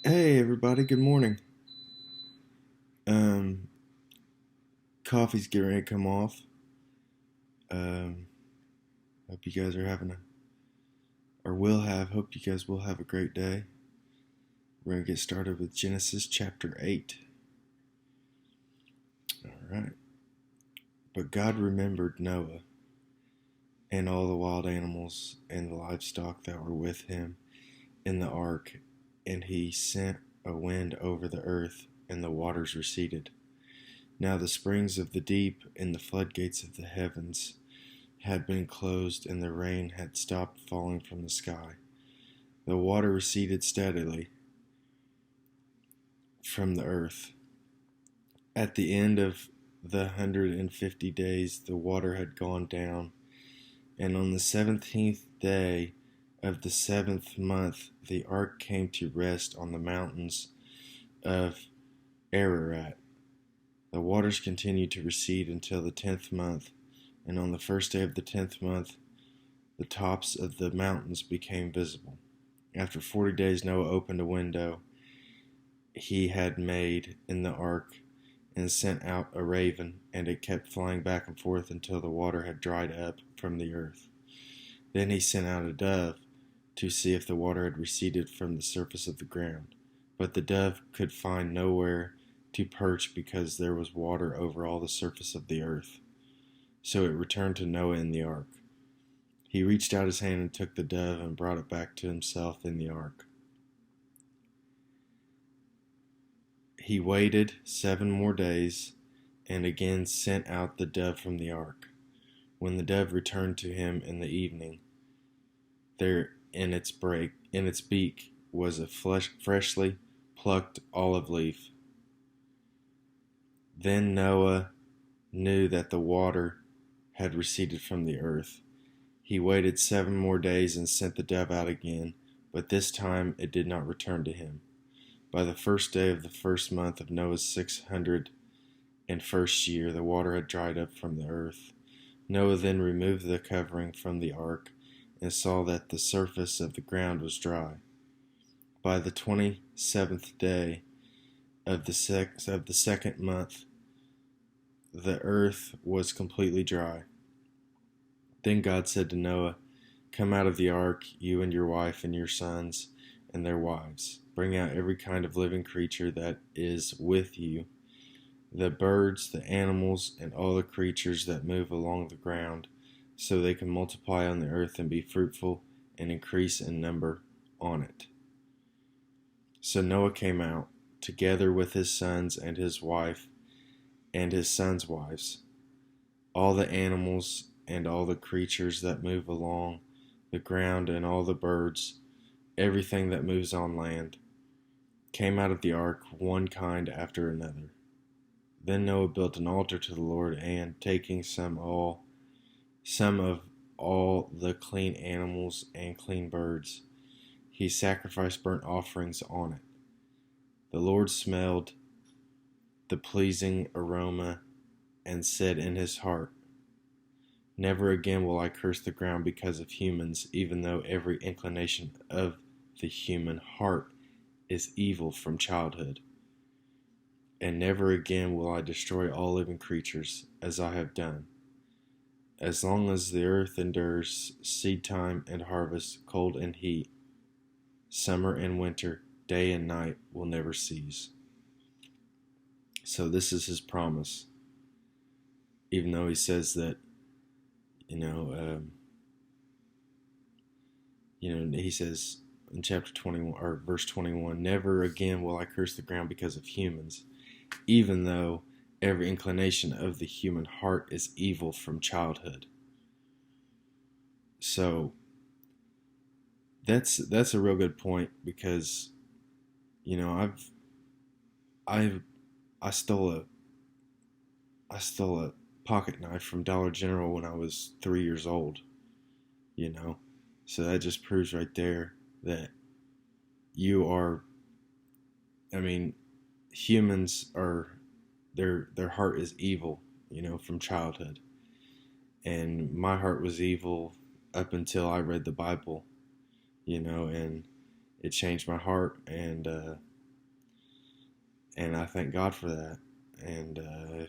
Hey everybody, good morning. Um, Coffee's getting ready to come off. Um, Hope you guys are having hope you guys will have a great day. We're gonna get started with Genesis chapter 8. Alright. But God remembered Noah and all the wild animals and the livestock that were with him in the ark, and he sent a wind over the earth, and the waters receded. Now the springs of the deep and the floodgates of the heavens had been closed, and the rain had stopped falling from the sky. The water receded steadily from the earth. At the end of the 150 days, the water had gone down, and on the 17th day of the 7th month, the ark came to rest on the mountains of Ararat. The waters continued to recede until the 10th month, and on the first day of the 10th month, the tops of the mountains became visible. After 40 days, Noah opened a window he had made in the ark and sent out a raven, and it kept flying back and forth until the water had dried up from the earth. Then he sent out a dove to see if the water had receded from the surface of the ground. But the dove could find nowhere to perch because there was water over all the surface of the earth. So it returned to Noah in the ark. He reached out his hand and took the dove and brought it back to himself in the ark. He waited 7 more days and again sent out the dove from the ark. When the dove returned to him in the evening, there in its beak was a freshly plucked olive leaf. Then Noah knew that the water had receded from the earth. He waited 7 more days and sent the dove out again, but this time it did not return to him. By the first day of the first month of Noah's 601st year, the water had dried up from the earth. Noah then removed the covering from the ark and saw that the surface of the ground was dry. By the 27th day of the second month, the earth was completely dry. Then God said to Noah, "Come out of the ark, you and your wife and your sons and their wives. Bring out every kind of living creature that is with you, the birds, the animals, and all the creatures that move along the ground, so they can multiply on the earth and be fruitful and increase in number on it." So Noah came out, together with his sons and his wife and his sons' wives, all the animals and all the creatures that move along the ground and all the birds, everything that moves on land, came out of the ark, one kind after another. Then Noah built an altar to the Lord, and taking some of all the clean animals and clean birds, he sacrificed burnt offerings on it. The Lord smelled the pleasing aroma and said in his heart, "Never again will I curse the ground because of humans, even though every inclination of the human heart is evil from childhood. And never again will I destroy all living creatures as I have done. As long as the earth endures, seed time and harvest, cold and heat, summer and winter, day and night will never cease." So this is his promise, even though he says that, he says in chapter 21 or verse 21, "Never again will I curse the ground because of humans, even though every inclination of the human heart is evil from childhood." So that's a real good point, because you know I I stole a pocket knife from Dollar General when I was 3 years old. You know, so that just proves right there that you are. I mean, humans are their heart is evil. From childhood, and my heart was evil up until I read the Bible. And it changed my heart, and and I thank God for that. And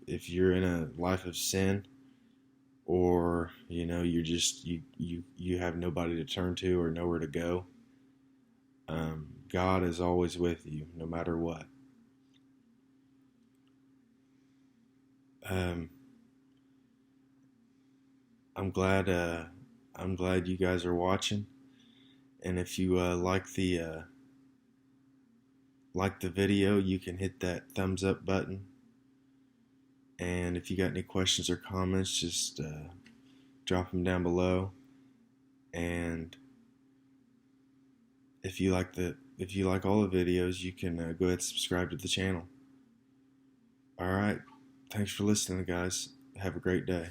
if you're in a life of sin, or you're just you have nobody to turn to or nowhere to go, God is always with you, no matter what. Um, I'm glad. I'm glad you guys are watching, and if you like the video, you can hit that thumbs up button. And if you got any questions or comments, just drop them down below. And if you like all the videos, you can go ahead and subscribe to the channel. All right. Thanks for listening, guys. Have a great day.